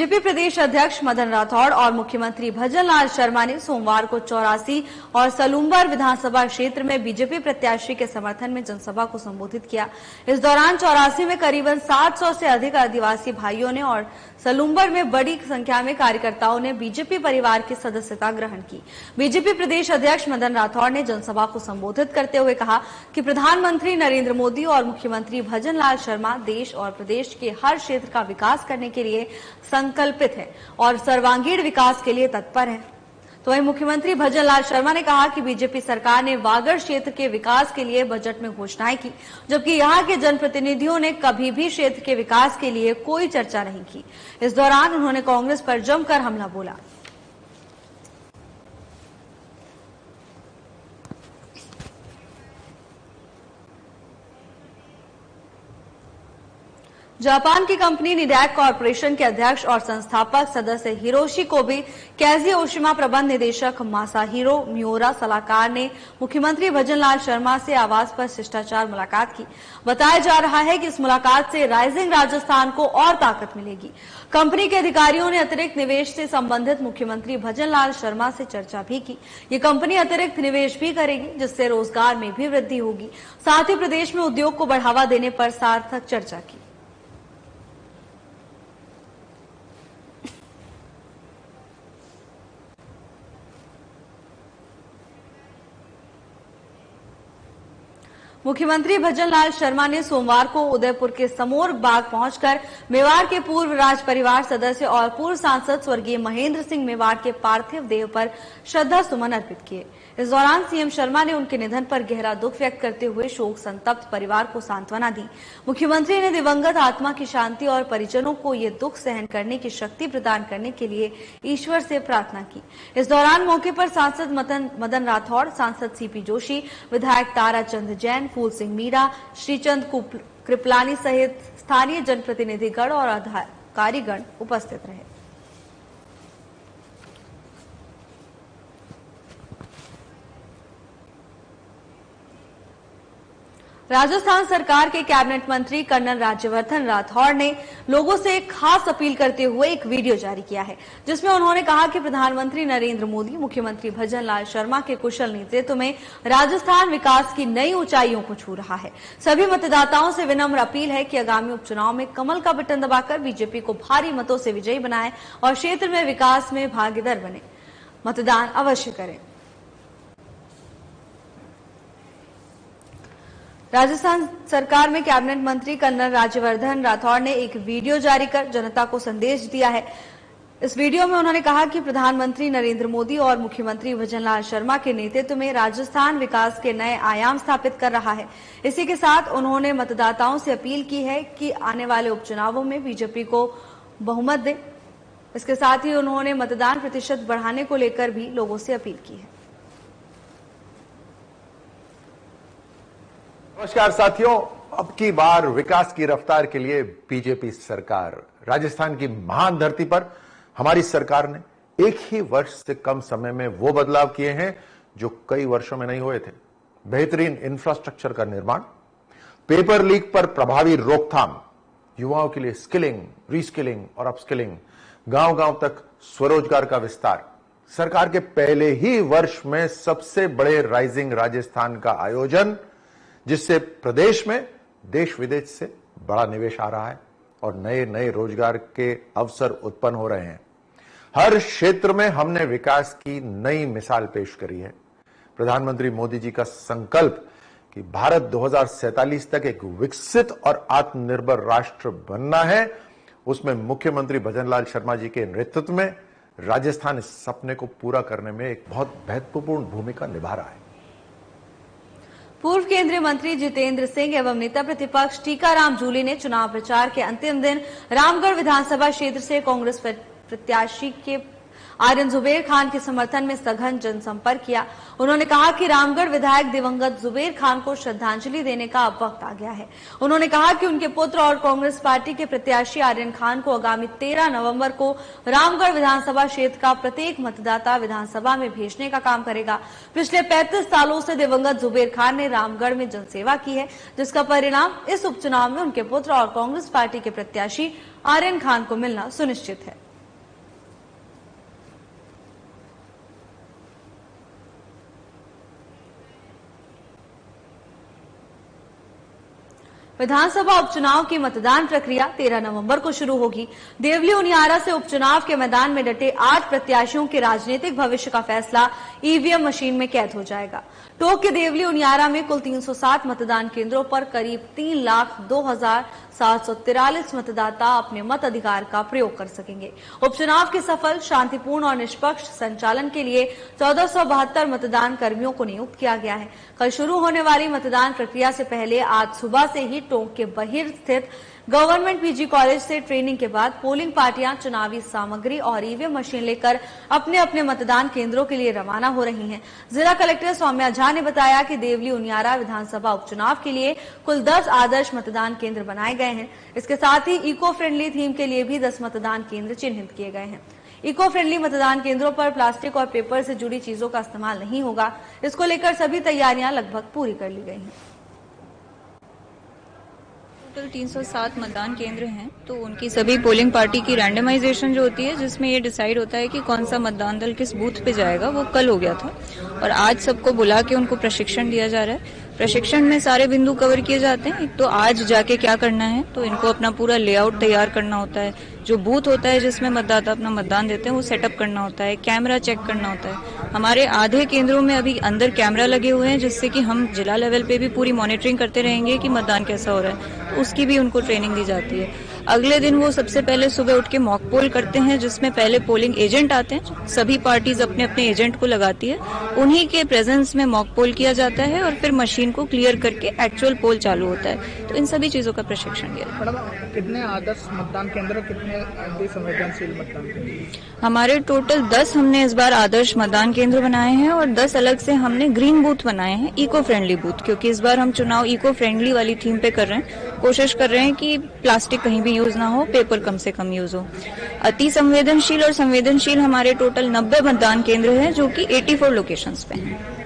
BJP प्रदेश अध्यक्ष मदन राठौड़ और मुख्यमंत्री भजनलाल शर्मा ने सोमवार को 84 और सलूम्बर विधानसभा क्षेत्र में बीजेपी प्रत्याशी के समर्थन में जनसभा को संबोधित किया। इस दौरान 84 में करीबन 700 से अधिक आदिवासी भाइयों ने और सलूम्बर में बड़ी संख्या में कार्यकर्ताओं ने बीजेपी परिवार की सदस्यता ग्रहण की। बीजेपी प्रदेश अध्यक्ष मदन राठौड़ ने जनसभा को संबोधित करते हुए कहा कि प्रधानमंत्री नरेंद्र मोदी और मुख्यमंत्री भजनलाल शर्मा देश और प्रदेश के हर क्षेत्र का विकास करने के लिए संकल्पित है और सर्वांगीण विकास के लिए तत्पर है। तो वहीं मुख्यमंत्री भजनलाल शर्मा ने कहा कि बीजेपी सरकार ने वागड़ क्षेत्र के विकास के लिए बजट में घोषणाएं की, जबकि यहां के जनप्रतिनिधियों ने कभी भी क्षेत्र के विकास के लिए कोई चर्चा नहीं की। इस दौरान उन्होंने कांग्रेस पर जमकर हमला बोला। जापान की कंपनी निडैक कॉरपोरेशन के अध्यक्ष और संस्थापक सदस्य हिरोशी कोबे, कैजी ओशिमा प्रबंध निदेशक मासाहिरो मियोरा सलाहकार ने मुख्यमंत्री भजनलाल शर्मा से आवास पर शिष्टाचार मुलाकात की। बताया जा रहा है कि इस मुलाकात से राइजिंग राजस्थान को और ताकत मिलेगी। कंपनी के अधिकारियों ने अतिरिक्त निवेश से संबंधित मुख्यमंत्री भजनलाल शर्मा से चर्चा भी की। ये कंपनी अतिरिक्त निवेश भी करेगी, जिससे रोजगार में भी वृद्धि होगी। साथ ही प्रदेश में उद्योग को बढ़ावा देने पर सार्थक चर्चा की। मुख्यमंत्री भजनलाल शर्मा ने सोमवार को उदयपुर के समोर बाग पहुंचकर मेवाड़ के पूर्व राज परिवार सदस्य और पूर्व सांसद स्वर्गीय महेंद्र सिंह मेवाड़ के पार्थिव देह पर श्रद्धा सुमन अर्पित किए। इस दौरान सीएम शर्मा ने उनके निधन पर गहरा दुख व्यक्त करते हुए शोक संतप्त परिवार को सांत्वना दी। मुख्यमंत्री ने दिवंगत आत्मा की शांति और परिजनों को ये दुख सहन करने की शक्ति प्रदान करने के लिए ईश्वर से प्रार्थना की। इस दौरान मौके पर सांसद मदन राठौड़, सांसद सीपी जोशी, विधायक ताराचंद जैन, फूल सिंह मीणा, श्रीचंद कृपलानी सहित स्थानीय जनप्रतिनिधिगण और अधिकारीगण उपस्थित रहे। राजस्थान सरकार के कैबिनेट मंत्री कर्नल राज्यवर्धन राठौड़ ने लोगों से एक खास अपील करते हुए एक वीडियो जारी किया है, जिसमें उन्होंने कहा कि प्रधानमंत्री नरेंद्र मोदी, मुख्यमंत्री भजनलाल शर्मा के कुशल नेतृत्व में राजस्थान विकास की नई ऊंचाइयों को छू रहा है। सभी मतदाताओं से विनम्र अपील है कि आगामी उपचुनाव में कमल का बटन दबाकर बीजेपी को भारी मतों से विजयी बनाएं और क्षेत्र में विकास में भागीदार बने। मतदान अवश्य करें। राजस्थान सरकार में कैबिनेट मंत्री कर्नल राज्यवर्धन राठौड़ ने एक वीडियो जारी कर जनता को संदेश दिया है। इस वीडियो में उन्होंने कहा कि प्रधानमंत्री नरेंद्र मोदी और मुख्यमंत्री भजनलाल शर्मा के नेतृत्व में राजस्थान विकास के नए आयाम स्थापित कर रहा है। इसी के साथ उन्होंने मतदाताओं से अपील की है कि आने वाले उपचुनावों में बीजेपी को बहुमत दें। इसके साथ ही उन्होंने मतदान प्रतिशत बढ़ाने को लेकर भी लोगों से अपील की है। नमस्कार साथियों, अब की बार विकास की रफ्तार के लिए बीजेपी सरकार, राजस्थान की महान धरती पर हमारी सरकार ने एक ही वर्ष से कम समय में वो बदलाव किए हैं जो कई वर्षों में नहीं हुए थे। बेहतरीन इंफ्रास्ट्रक्चर का निर्माण, पेपर लीक पर प्रभावी रोकथाम, युवाओं के लिए स्किलिंग, रीस्किलिंग और अपस्किलिंग, गांव-गांव तक स्वरोजगार का विस्तार, सरकार के पहले ही वर्ष में सबसे बड़े राइजिंग राजस्थान का आयोजन, जिससे प्रदेश में देश विदेश से बड़ा निवेश आ रहा है और नए नए रोजगार के अवसर उत्पन्न हो रहे हैं। हर क्षेत्र में हमने विकास की नई मिसाल पेश करी है। प्रधानमंत्री मोदी जी का संकल्प कि भारत 2047 तक एक विकसित और आत्मनिर्भर राष्ट्र बनना है, उसमें मुख्यमंत्री भजनलाल शर्मा जी के नेतृत्व में राजस्थान इस सपने को पूरा करने में एक बहुत महत्वपूर्ण भूमिका निभा रहा है। पूर्व केंद्रीय मंत्री जितेंद्र सिंह एवं नेता प्रतिपक्ष टीकाराम जूली ने चुनाव प्रचार के अंतिम दिन रामगढ़ विधानसभा क्षेत्र से कांग्रेस प्रत्याशी के आर्यन जुबेर खान के समर्थन में सघन जनसंपर्क किया। उन्होंने कहा कि रामगढ़ विधायक दिवंगत जुबेर खान को श्रद्धांजलि देने का अब वक्त आ गया है। उन्होंने कहा कि उनके पुत्र और कांग्रेस पार्टी के प्रत्याशी आर्यन खान को आगामी 13 नवंबर को रामगढ़ विधानसभा क्षेत्र का प्रत्येक मतदाता विधानसभा में भेजने का काम करेगा। पिछले 35 सालों से दिवंगत जुबेर खान ने रामगढ़ में जनसेवा की है, जिसका परिणाम इस उपचुनाव में उनके पुत्र और कांग्रेस पार्टी के प्रत्याशी आर्यन खान को मिलना सुनिश्चित है। विधानसभा उपचुनाव की मतदान प्रक्रिया 13 नवंबर को शुरू होगी। देवली उनियारा से उपचुनाव के मैदान में डटे 8 प्रत्याशियों के राजनीतिक भविष्य का फैसला ईवीएम मशीन में कैद हो जाएगा। टोंक के देवली उनियारा में कुल 307 मतदान केंद्रों पर करीब 3,02,743 मतदाता अपने मताधिकार का प्रयोग कर सकेंगे। उपचुनाव के सफल, शांतिपूर्ण और निष्पक्ष संचालन के लिए 1472 मतदान कर्मियों को नियुक्त किया गया है। कल शुरू होने वाली मतदान प्रक्रिया से पहले आज सुबह से ही टोंक के बहिर स्थित गवर्नमेंट पीजी कॉलेज से ट्रेनिंग के बाद पोलिंग पार्टियां चुनावी सामग्री और ईवीएम मशीन लेकर अपने अपने मतदान केंद्रों के लिए रवाना हो रही हैं। जिला कलेक्टर सौम्या झा ने बताया कि देवली उनियारा विधानसभा उपचुनाव के लिए कुल 10 आदर्श मतदान केंद्र बनाए गए हैं। इसके साथ ही इको फ्रेंडली थीम के लिए भी 10 मतदान केंद्र चिन्हित किए गए हैं। इको फ्रेंडली मतदान केंद्रों पर प्लास्टिक और पेपर से जुड़ी चीजों का इस्तेमाल नहीं होगा। इसको लेकर सभी तैयारियां लगभग पूरी कर ली गई हैं। टोटल 307 मतदान केंद्र हैं, तो उनकी सभी पोलिंग पार्टी की रैंडमाइजेशन जो होती है, जिसमें ये डिसाइड होता है कि कौन सा मतदान दल किस बूथ पे जाएगा, वो कल हो गया था और आज सबको बुला के उनको प्रशिक्षण दिया जा रहा है। प्रशिक्षण में सारे बिंदु कवर किए जाते हैं। एक तो आज जाके क्या करना है, तो इनको अपना पूरा लेआउट तैयार करना होता है। जो बूथ होता है जिसमें मतदाता अपना मतदान देते हैं वो सेटअप करना होता है, कैमरा चेक करना होता है। हमारे आधे केंद्रों में अभी अंदर कैमरा लगे हुए हैं, जिससे कि हम जिला लेवल पे भी पूरी मॉनिटरिंग करते रहेंगे कि मतदान कैसा हो रहा है, तो उसकी भी उनको ट्रेनिंग दी जाती है। अगले दिन वो सबसे पहले सुबह उठ के मॉक पोल करते हैं, जिसमें पहले पोलिंग एजेंट आते हैं। सभी पार्टीज अपने अपने एजेंट को लगाती है, उन्हीं के प्रेजेंस में मॉक पोल किया जाता है और फिर मशीन को क्लियर करके एक्चुअल पोल चालू होता है। तो इन सभी चीजों का प्रशिक्षण दिया। कितने आदर्श मतदान केंद्र, कितने अति संवेदनशील मतदान केंद्र? हमारे टोटल 10 हमने इस बार आदर्श मतदान केंद्र बनाए हैं और 10 अलग से हमने ग्रीन बूथ बनाए हैं, इको फ्रेंडली बूथ, क्योंकि इस बार हम चुनाव इको फ्रेंडली वाली थीम पे कर रहे हैं। कोशिश कर रहे हैं कि प्लास्टिक कहीं भी यूज ना हो, पेपर कम से कम यूज हो। अति संवेदनशील और संवेदनशील हमारे टोटल 90 मतदान केंद्र हैं, जो कि 84 लोकेशंस पे हैं।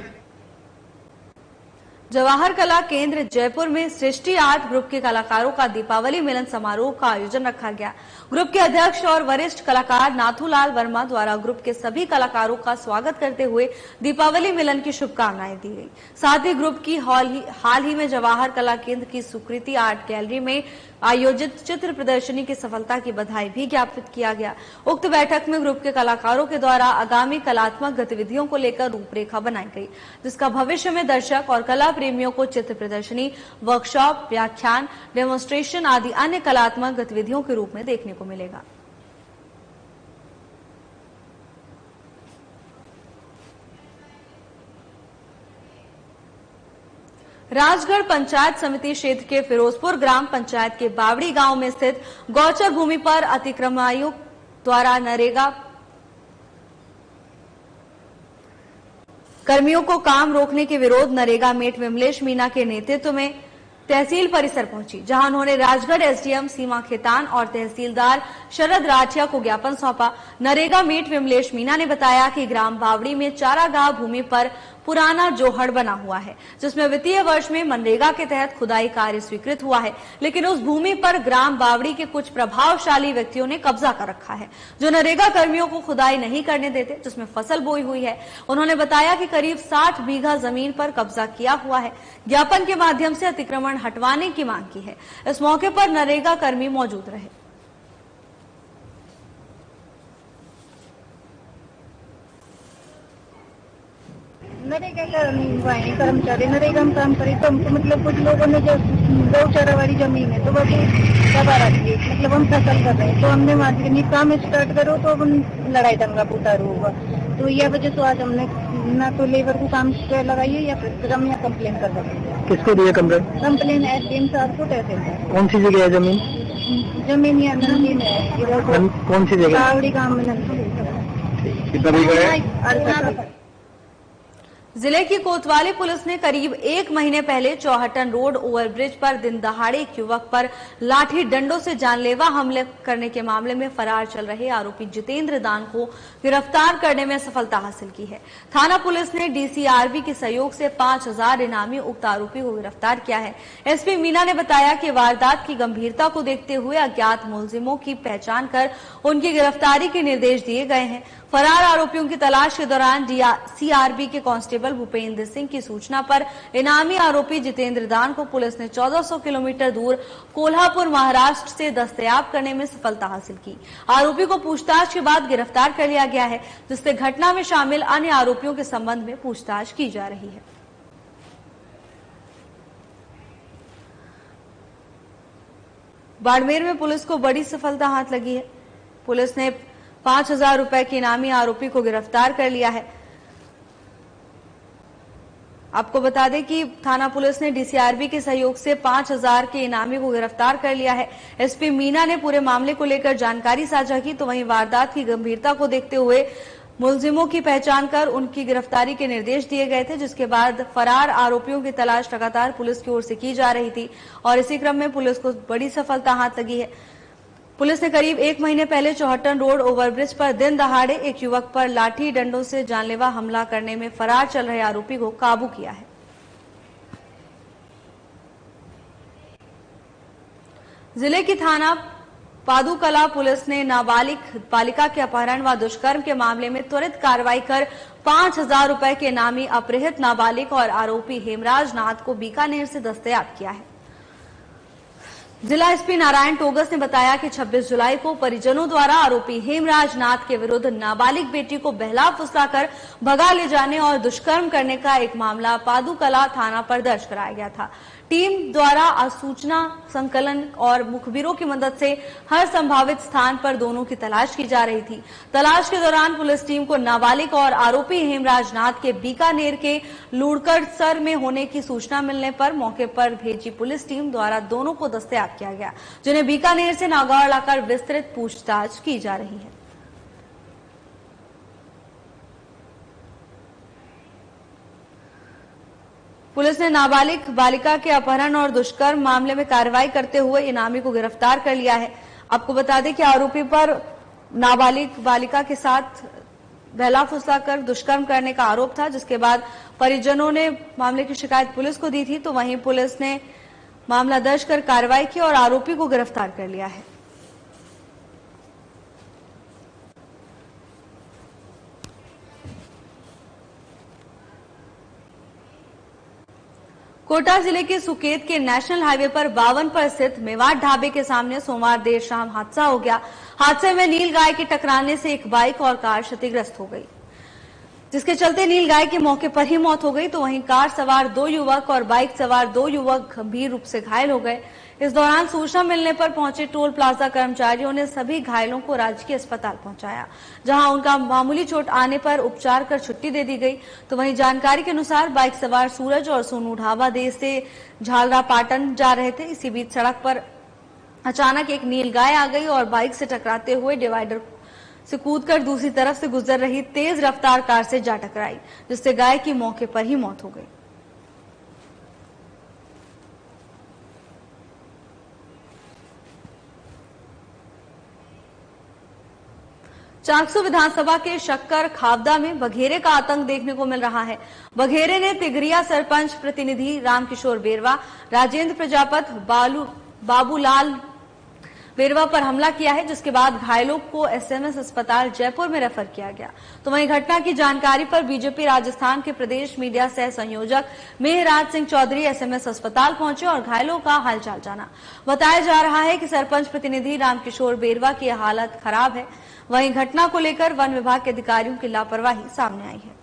जवाहर कला केंद्र जयपुर में सृष्टि आर्ट ग्रुप के कलाकारों का दीपावली मिलन समारोह का आयोजन रखा गया। ग्रुप के अध्यक्ष और वरिष्ठ कलाकार नाथूलाल वर्मा द्वारा ग्रुप के सभी कलाकारों का स्वागत करते हुए दीपावली मिलन की शुभकामनाएं दी गई। साथ ही ग्रुप की हाल ही में जवाहर कला केंद्र की सुकृति आर्ट गैलरी में आयोजित चित्र प्रदर्शनी की सफलता की बधाई भी ज्ञापित किया गया। उक्त बैठक में ग्रुप के कलाकारों के द्वारा आगामी कलात्मक गतिविधियों को लेकर रूपरेखा बनाई गई, जिसका भविष्य में दर्शक और कला प्रेमियों को चित्र प्रदर्शनी, वर्कशॉप, व्याख्यान, डेमोन्स्ट्रेशन आदि अन्य कलात्मक गतिविधियों के रूप में देखने को मिलेगा। राजगढ़ पंचायत समिति क्षेत्र के फिरोजपुर ग्राम पंचायत के बावड़ी गांव में स्थित गौचर भूमि पर अतिक्रमणकारियों द्वारा नरेगा कर्मियों को काम रोकने के विरोध नरेगा मेट विमलेश मीणा के नेतृत्व में तहसील परिसर पहुंची, जहां उन्होंने राजगढ़ एसडीएम सीमा खेतान और तहसीलदार शरद राठिया को ज्ञापन सौंपा। नरेगा मेट विमलेश मीणा ने बताया कि ग्राम बावड़ी में चारागाह भूमि पर पुराना जोहड़ बना हुआ है, जिसमें वित्तीय वर्ष में मनरेगा के तहत खुदाई कार्य स्वीकृत हुआ है, लेकिन उस भूमि पर ग्राम बावड़ी के कुछ प्रभावशाली व्यक्तियों ने कब्जा कर रखा है, जो नरेगा कर्मियों को खुदाई नहीं करने देते, जिसमें फसल बोई हुई है। उन्होंने बताया कि करीब 60 बीघा जमीन पर कब्जा किया हुआ है। ज्ञापन के माध्यम से अतिक्रमण हटवाने की मांग की है। इस मौके पर नरेगा कर्मी मौजूद रहे। नरेगा कर्मचारी नरेगा में काम करे, तो हमको मतलब कुछ लोगों ने जो गौचारा वाली जमीन है तो वो दबा रखी है, मतलब हम फसल कर रहे हैं, तो हमने मार्केट काम स्टार्ट करो तो लड़ाई दंगा पुतारू होगा। तो यह वजह से आज हमने ना तो लेबर को काम पे लगाइए या फिर हम यहाँ कम्प्लेन कर रहे हैं। किसको दिए कंप्लेन? कम्प्लेन एसडीएम साहब को तहसीलदार। कौन सी जगह है जमीन? जमीन यहाँ नंदीन है। कौन सी जगह? बावड़ी गाँव में कितना बीघा है? जिले की कोतवाली पुलिस ने करीब 1 महीने पहले चौहटन रोड ओवरब्रिज पर दिन दहाड़े एक युवक पर लाठी डंडों से जानलेवा हमले करने के मामले में फरार चल रहे आरोपी जितेंद्र दान को गिरफ्तार करने में सफलता हासिल की है। थाना पुलिस ने डीसीआरबी के सहयोग से 5000 इनामी उक्त आरोपी को गिरफ्तार किया है। एसपी मीना ने बताया कि वारदात की गंभीरता को देखते हुए अज्ञात मुलजिमों की पहचान कर उनकी गिरफ्तारी के निर्देश दिए गए हैं। फरार आरोपियों की तलाश के दौरान सीआरबी के कांस्टेबल भूपेंद्र सिंह की सूचना पर इनामी आरोपी जितेंद्र दान को पुलिस ने 1400 किलोमीटर दूर कोल्हापुर महाराष्ट्र से दस्तयाब करने में सफलता हासिल की। आरोपी को पूछताछ के बाद गिरफ्तार कर लिया गया है, जिससे घटना में शामिल अन्य आरोपियों के संबंध में पूछताछ की जा रही है। बाड़मेर में पुलिस को बड़ी सफलता हाथ लगी है। पुलिस ने 5000 रुपए के इनामी आरोपी को गिरफ्तार कर लिया है। आपको बता दें कि थाना पुलिस ने डीसीआरबी के सहयोग से 5000 के इनामी को गिरफ्तार कर लिया है। एसपी मीना ने पूरे मामले को लेकर जानकारी साझा की, तो वहीं वारदात की गंभीरता को देखते हुए मुलजिमों की पहचान कर उनकी गिरफ्तारी के निर्देश दिए गए थे, जिसके बाद फरार आरोपियों की तलाश लगातार पुलिस की ओर से की जा रही थी और इसी क्रम में पुलिस को बड़ी सफलता हाथ लगी है। पुलिस ने करीब 1 महीने पहले चौहट्टन रोड ओवरब्रिज पर दिन दहाड़े एक युवक पर लाठी डंडों से जानलेवा हमला करने में फरार चल रहे आरोपी को काबू किया है। जिले की थाना पादुकला पुलिस ने नाबालिग बालिका के अपहरण व दुष्कर्म के मामले में त्वरित कार्रवाई कर 5000 रुपए के इनामी अपहृत नाबालिग और आरोपी हेमराज नाथ को बीकानेर से दस्तयाब किया है। जिला एसपी नारायण टोगस ने बताया कि 26 जुलाई को परिजनों द्वारा आरोपी हेमराज नाथ के विरुद्ध नाबालिग बेटी को बहला फुसलाकर भगा ले जाने और दुष्कर्म करने का एक मामला पादुकला थाना पर दर्ज कराया गया था। टीम द्वारा सूचना संकलन और मुखबिरों की मदद से हर संभावित स्थान पर दोनों की तलाश की जा रही थी। तलाश के दौरान पुलिस टीम को नाबालिग और आरोपी हेमराज नाथ के बीकानेर के लूड़कड़सर में होने की सूचना मिलने पर मौके पर भेजी पुलिस टीम द्वारा दोनों को दस्तयाब किया गया, जिन्हें बीकानेर से नागौर लाकर विस्तृत पूछताछ की जा रही है। पुलिस ने नाबालिग बालिका के अपहरण और दुष्कर्म मामले में कार्रवाई करते हुए इनामी को गिरफ्तार कर लिया है। आपको बता दें कि आरोपी पर नाबालिग बालिका के साथ बहला फुसलाकर दुष्कर्म करने का आरोप था, जिसके बाद परिजनों ने मामले की शिकायत पुलिस को दी थी, तो वहीं पुलिस ने मामला दर्ज कर कार्रवाई की और आरोपी को गिरफ्तार कर लिया है। कोटा जिले के सुकेत के नेशनल हाईवे पर 52 पर स्थित मेवाड़ ढाबे के सामने सोमवार देर शाम हादसा हो गया। हादसे में नील गाय के टकराने से एक बाइक और कार क्षतिग्रस्त हो गई, जिसके चलते नील गाय की मौके पर ही मौत हो गई, तो वहीं कार सवार 2 युवक और बाइक सवार 2 युवक गंभीर रूप से घायल हो गए। इस दौरान सूचना मिलने पर पहुंचे टोल प्लाजा कर्मचारियों ने सभी घायलों को राजकीय अस्पताल पहुंचाया, जहां उनका मामूली चोट आने पर उपचार कर छुट्टी दे दी गई। तो वहीं जानकारी के अनुसार बाइक सवार सूरज और सोनू ढाबा देश से झालरा पाटन जा रहे थे। इसी बीच सड़क पर अचानक एक नील गाय आ गई और बाइक से टकराते हुए डिवाइडर से कूदकर दूसरी तरफ से गुजर रही तेज रफ्तार कार से जा टकराई, जिससे गाय की मौके पर ही मौत हो गई। चाकसू विधानसभा के शक्कर खावदा में बघेरे का आतंक देखने को मिल रहा है। बघेरे ने तिगरिया सरपंच प्रतिनिधि रामकिशोर बेरवा, राजेंद्र प्रजापत, बाबूलाल बेरवा पर हमला किया है, जिसके बाद घायलों को एसएमएस अस्पताल जयपुर में रेफर किया गया। तो वहीं घटना की जानकारी पर बीजेपी राजस्थान के प्रदेश मीडिया सह संयोजक मेहराज सिंह चौधरी एसएमएस अस्पताल पहुंचे और घायलों का हालचाल जाना। बताया जा रहा है कि सरपंच प्रतिनिधि रामकिशोर बेरवा की हालत खराब है। वहीं घटना को लेकर वन विभाग के अधिकारियों की लापरवाही सामने आई है।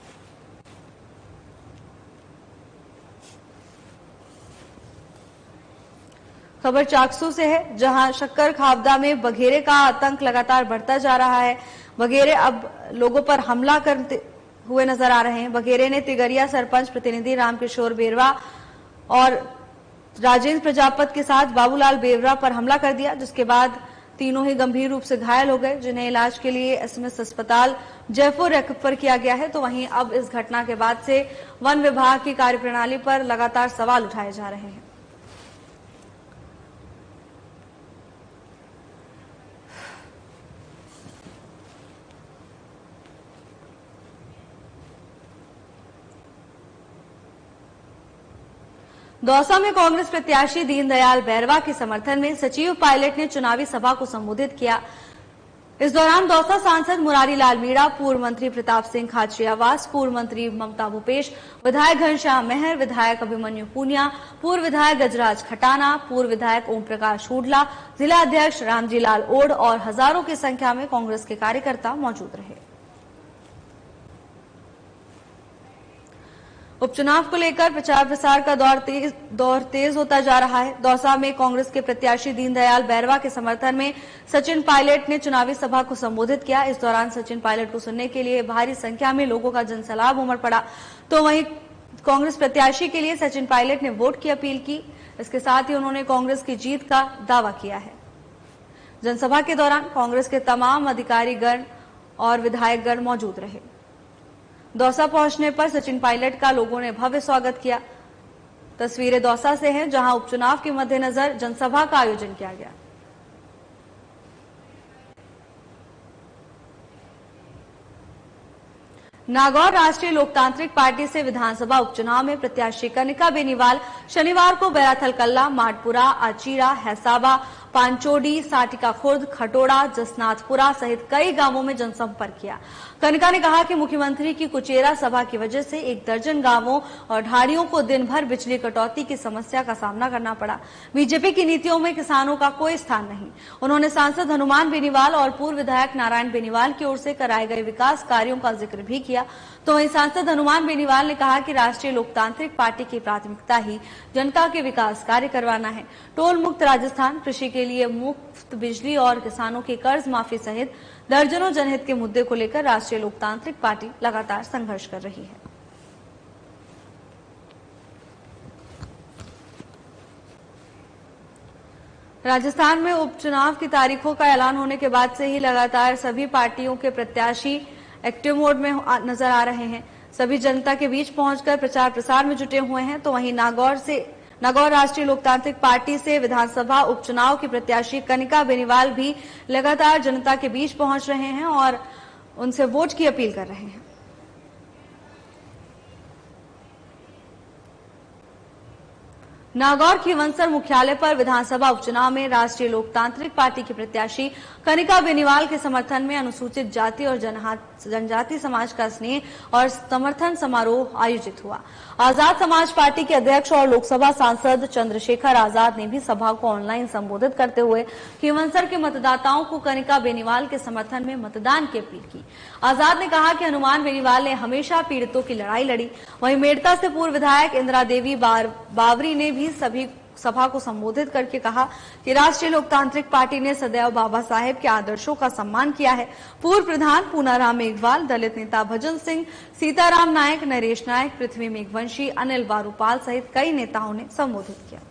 खबर चाकसू से है, जहां शक्कर खावदा में बघेरे का आतंक लगातार बढ़ता जा रहा है। बघेरे अब लोगों पर हमला करते हुए नजर आ रहे हैं। बघेरे ने तिगरिया सरपंच प्रतिनिधि रामकिशोर बेरवा और राजेंद्र प्रजापत के साथ बाबूलाल बेरवा पर हमला कर दिया, जिसके बाद तीनों ही गंभीर रूप से घायल हो गए, जिन्हें इलाज के लिए एसएमएस अस्पताल जयपुर रेफर किया गया है। तो वहीं अब इस घटना के बाद से वन विभाग की कार्यप्रणाली पर लगातार सवाल उठाए जा रहे हैं। दौसा में कांग्रेस प्रत्याशी दीनदयाल बैरवा के समर्थन में सचिव पायलट ने चुनावी सभा को संबोधित किया। इस दौरान दौसा सांसद मुरारी लाल मीणा, पूर्व मंत्री प्रताप सिंह खाचरियावास, पूर्व मंत्री ममता भूपेश, विधायक घनश्याम मेहर, विधायक अभिमन्यु पूनिया, पूर्व विधायक गजराज खटाना, पूर्व विधायक ओम प्रकाश हुडला, जिला अध्यक्ष रामजी लाल ओड और हजारों की संख्या में कांग्रेस के कार्यकर्ता मौजूद रहे। उपचुनाव को लेकर प्रचार प्रसार का दौर तेज होता जा रहा है। दौसा में कांग्रेस के प्रत्याशी दीनदयाल बैरवा के समर्थन में सचिन पायलट ने चुनावी सभा को संबोधित किया। इस दौरान सचिन पायलट को सुनने के लिए भारी संख्या में लोगों का जनसैलाब उमड़ पड़ा, तो वहीं कांग्रेस प्रत्याशी के लिए सचिन पायलट ने वोट की अपील की। इसके साथ ही उन्होंने कांग्रेस की जीत का दावा किया है। जनसभा के दौरान कांग्रेस के तमाम अधिकारीगण और विधायकगण मौजूद रहे। दौसा पहुंचने पर सचिन पायलट का लोगों ने भव्य स्वागत किया। तस्वीरें दौसा से हैं, जहां उपचुनाव के मद्देनजर जनसभा का आयोजन किया गया। नागौर राष्ट्रीय लोकतांत्रिक पार्टी से विधानसभा उपचुनाव में प्रत्याशी कनिका बेनीवाल शनिवार को बैराथल कल्ला, माटपुरा, आचीरा, हैसाबा, पांचोडी, साटिका खुर्द, खटोड़ा, जसनाथपुरा सहित कई गांवों में जनसंपर्क किया। कनिका ने कहा कि मुख्यमंत्री की कुचेरा सभा की वजह से 1 दर्जन गांवों और ढाड़ियों को दिन भर बिजली कटौती की समस्या का सामना करना पड़ा। बीजेपी की नीतियों में किसानों का कोई स्थान नहीं। उन्होंने सांसद हनुमान बेनीवाल और पूर्व विधायक नारायण बेनीवाल की ओर से कराए गए विकास कार्यों का जिक्र भी किया। तो वहीं सांसद हनुमान बेनीवाल ने कहा कि राष्ट्रीय लोकतांत्रिक पार्टी की प्राथमिकता ही जनता के विकास कार्य करवाना है। टोल मुक्त राजस्थान, कृषि के लिए मुफ्त बिजली और किसानों की कर्ज माफी सहित दर्जनों जनहित के मुद्दे को लेकर राष्ट्रीय लोकतांत्रिक पार्टी लगातार संघर्ष कर रही है। राजस्थान में उपचुनाव की तारीखों का ऐलान होने के बाद से ही लगातार सभी पार्टियों के प्रत्याशी एक्टिव मोड में नजर आ रहे हैं। सभी जनता के बीच पहुंचकर प्रचार प्रसार में जुटे हुए हैं। तो वहीं नागौर राष्ट्रीय लोकतांत्रिक पार्टी से विधानसभा उपचुनाव की प्रत्याशी कनिका बेनीवाल भी लगातार जनता के बीच पहुंच रहे हैं और उनसे वोट की अपील कर रहे हैं। नागौर खीवंसर मुख्यालय पर विधानसभा उपचुनाव में राष्ट्रीय लोकतांत्रिक पार्टी की प्रत्याशी कनिका बेनीवाल के समर्थन में अनुसूचित जाति और जनजाति समाज का स्नेह और समर्थन समारोह आयोजित हुआ। आजाद समाज पार्टी के अध्यक्ष और लोकसभा सांसद चंद्रशेखर आजाद ने भी सभा को ऑनलाइन संबोधित करते हुए खीवंसर के मतदाताओं को कनिका बेनीवाल के समर्थन में मतदान की अपील की। आजाद ने कहा कि हनुमान बेनीवाल ने हमेशा पीड़ितों की लड़ाई लड़ी। वहीं मेड़ता से पूर्व विधायक इंदिरा देवी बावरी ने भी सभी सभा को संबोधित करके कहा कि राष्ट्रीय लोकतांत्रिक पार्टी ने सदैव बाबा साहेब के आदर्शों का सम्मान किया है। पूर्व प्रधान पूनाराम मेघवाल, दलित नेता भजन सिंह, सीताराम नायक, नरेश नायक, पृथ्वी मेघवंशी, अनिल वारूपाल सहित कई नेताओं ने संबोधित किया।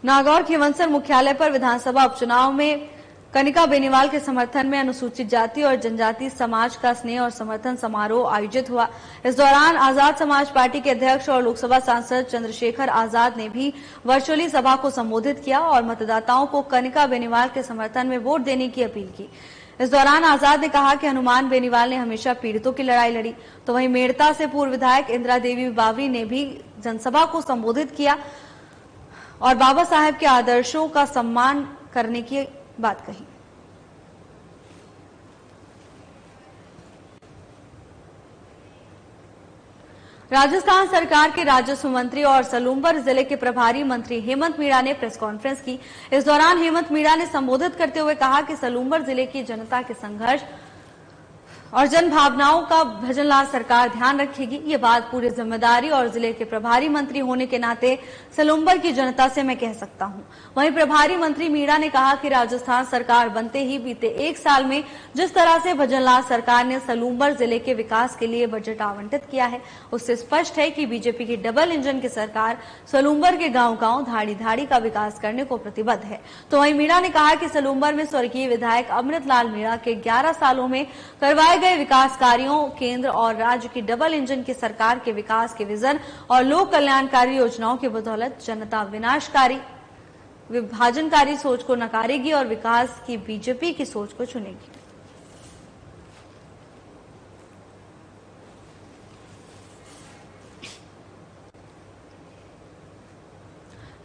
नागौर खीवंसर मुख्यालय पर विधानसभा उपचुनाव में कनिका बेनीवाल के समर्थन में अनुसूचित जाति और जनजाति समाज का स्नेह और समर्थन समारोह आयोजित हुआ। इस दौरान आजाद समाज पार्टी के अध्यक्ष और लोकसभा सांसद चंद्रशेखर आजाद ने भी वर्चुअली सभा को संबोधित किया और मतदाताओं को कनिका बेनीवाल के समर्थन में वोट देने की अपील की। इस दौरान आजाद ने कहा कि हनुमान बेनीवाल ने हमेशा पीड़ितों की लड़ाई लड़ी। तो वहीं मेड़ता से पूर्व विधायक इंदिरा देवी बावरी ने भी जनसभा को संबोधित किया और बाबा साहेब के आदर्शों का सम्मान करने की बात कही। राजस्थान सरकार के राजस्व मंत्री और सलूम्बर जिले के प्रभारी मंत्री हेमंत मीणा ने प्रेस कॉन्फ्रेंस की। इस दौरान हेमंत मीणा ने संबोधित करते हुए कहा कि सलूम्बर जिले की जनता के संघर्ष और जन भावनाओं का भजनलाल सरकार ध्यान रखेगी। ये बात पूरी जिम्मेदारी और जिले के प्रभारी मंत्री होने के नाते सलूम्बर की जनता से मैं कह सकता हूं। वहीं प्रभारी मंत्री मीणा ने कहा कि राजस्थान सरकार बनते ही बीते 1 साल में जिस तरह से भजनलाल सरकार ने सलूम्बर जिले के विकास के लिए बजट आवंटित किया है, उससे स्पष्ट है कि बीजेपी की डबल इंजन की सरकार सलूम्बर के गांव-गांव, धाड़ी-धाड़ी का विकास करने को प्रतिबद्ध है। तो वहीं मीणा ने कहा कि सलूम्बर में स्वर्गीय विधायक अमृतलाल मीणा के 11 सालों में करवाए गए विकास कार्यों, केंद्र और राज्य की डबल इंजन की सरकार के विकास के विजन और लोक कल्याणकारी योजनाओं की बदौलत जनता विनाशकारी, विभाजनकारी सोच को नकारेगी और विकास की बीजेपी की सोच को चुनेगी।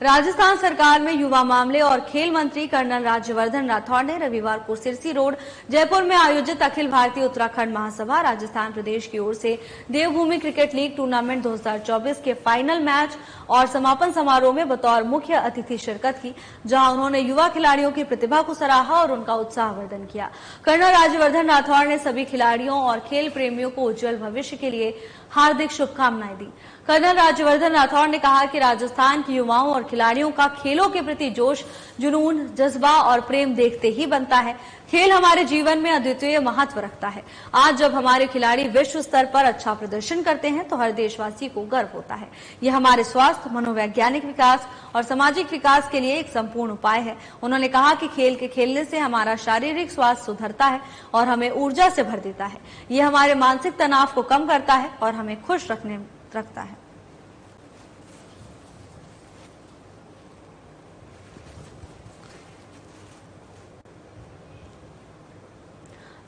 राजस्थान सरकार में युवा मामले और खेल मंत्री कर्नल राज्यवर्धन राठौड़ ने रविवार को सिरसी रोड जयपुर में आयोजित अखिल भारतीय उत्तराखंड महासभा राजस्थान प्रदेश की ओर से देवभूमि क्रिकेट लीग टूर्नामेंट 2024 के फाइनल मैच और समापन समारोह में बतौर मुख्य अतिथि शिरकत की, जहां उन्होंने युवा खिलाड़ियों की प्रतिभा को सराहा और उनका उत्साहवर्धन किया। कर्नल राज्यवर्धन राठौड़ ने सभी खिलाड़ियों और खेल प्रेमियों को उज्जवल भविष्य के लिए हार्दिक शुभकामनाएं दी। कर्नल राज्यवर्धन राठौड़ ने कहा कि राजस्थान के युवाओं और खिलाड़ियों का खेलों के प्रति जोश, जुनून, जज्बा और प्रेम देखते ही बनता है। खेल हमारे जीवन में अद्वितीय महत्व रखता है। आज जब हमारे खिलाड़ी विश्व स्तर पर अच्छा प्रदर्शन करते हैं तो हर देशवासी को गर्व होता है। यह हमारे स्वास्थ्य, मनोवैज्ञानिक विकास और सामाजिक विकास के लिए एक संपूर्ण उपाय है। उन्होंने कहा कि खेल के खेलने से हमारा शारीरिक स्वास्थ्य सुधरता है और हमें ऊर्जा से भर देता है। यह हमारे मानसिक तनाव को कम करता है और हमें खुश रखता है।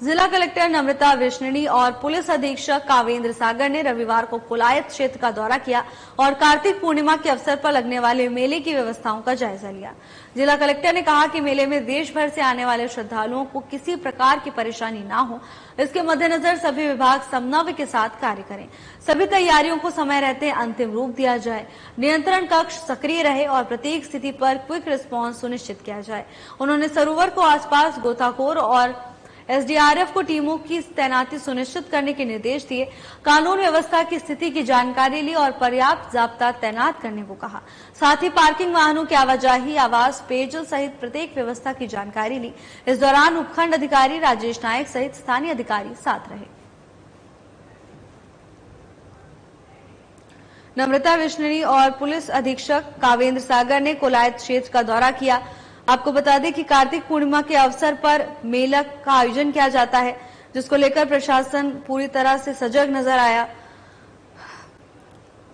जिला कलेक्टर नम्रता विष्णुनी और पुलिस अधीक्षक कावेंद्र सागर ने रविवार को कोलायत क्षेत्र का दौरा किया और कार्तिक पूर्णिमा के अवसर पर लगने वाले मेले की व्यवस्थाओं का जायजा लिया। जिला कलेक्टर ने कहा कि मेले में देश भर से आने वाले श्रद्धालुओं को किसी प्रकार की परेशानी न हो, इसके मद्देनजर सभी विभाग समन्वय के साथ कार्य करें। सभी तैयारियों को समय रहते अंतिम रूप दिया जाए, नियंत्रण कक्ष सक्रिय रहे और प्रत्येक स्थिति पर क्विक रिस्पांस सुनिश्चित किया जाए। उन्होंने सरोवर को आसपास गोताखोर और एसडीआरएफ को टीमों की तैनाती सुनिश्चित करने के निर्देश दिए। कानून व्यवस्था की स्थिति की जानकारी ली और पर्याप्त जाब्ता तैनात करने को कहा। साथ ही पार्किंग वाहनों की आवाजाही, आवास, पेयजल सहित प्रत्येक व्यवस्था की जानकारी ली। इस दौरान उपखंड अधिकारी राजेश नायक सहित स्थानीय अधिकारी साथ रहे। नम्रता विष्णुनी और पुलिस अधीक्षक कावेंद्र सागर ने कोलायत क्षेत्र का दौरा किया। आपको बता दें कि कार्तिक पूर्णिमा के अवसर पर मेला का आयोजन किया जाता है, जिसको लेकर प्रशासन पूरी तरह से सजग नजर आया।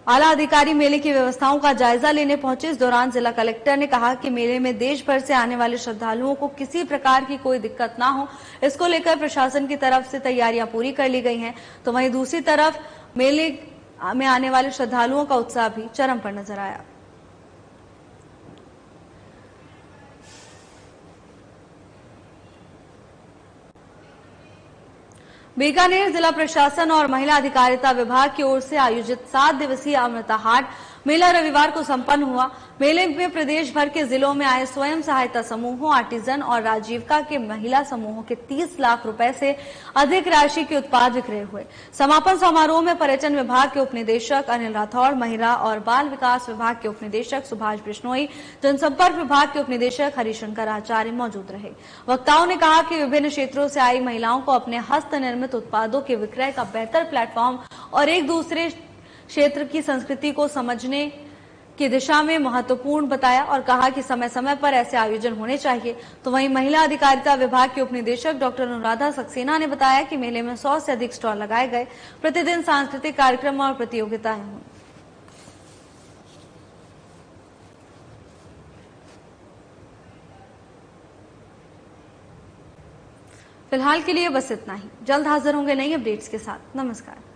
आला अधिकारी मेले की व्यवस्थाओं का जायजा लेने पहुंचे। इस दौरान जिला कलेक्टर ने कहा कि मेले में देश भर से आने वाले श्रद्धालुओं को किसी प्रकार की कोई दिक्कत ना हो, इसको लेकर प्रशासन की तरफ से तैयारियां पूरी कर ली गई हैं। तो वहीं दूसरी तरफ मेले में आने वाले श्रद्धालुओं का उत्साह भी चरम पर नजर आया। बीकानेर जिला प्रशासन और महिला अधिकारिता विभाग की ओर से आयोजित 7 दिवसीय अमृता हाट मेला रविवार को संपन्न हुआ। मेले में प्रदेश भर के जिलों में आए स्वयं सहायता समूहों, आर्टिजन और राजीविका के महिला समूहों के 30 लाख रुपए से अधिक राशि के उत्पाद विक्रय हुए। समापन समारोह में पर्यटन विभाग के उपनिदेशक अनिल राठौड़, महिला और बाल विकास विभाग के उपनिदेशक सुभाष बिश्नोई, जनसंपर्क विभाग के उपनिदेशक हरिशंकर आचार्य मौजूद रहे। वक्ताओं ने कहा कि विभिन्न क्षेत्रों से आई महिलाओं को अपने हस्त निर्मित उत्पादों के विक्रय का बेहतर प्लेटफॉर्म और एक दूसरे क्षेत्र की संस्कृति को समझने की दिशा में महत्वपूर्ण बताया और कहा कि समय समय पर ऐसे आयोजन होने चाहिए। तो वहीं महिला अधिकारिता विभाग के उपनिदेशक डॉक्टर अनुराधा सक्सेना ने बताया कि मेले में 100 से अधिक स्टॉल लगाए गए। प्रतिदिन सांस्कृतिक कार्यक्रम और प्रतियोगिताएं हुई। फिलहाल के लिए बस इतना ही। जल्द हाजिर होंगे नई अपडेट्स के साथ। नमस्कार।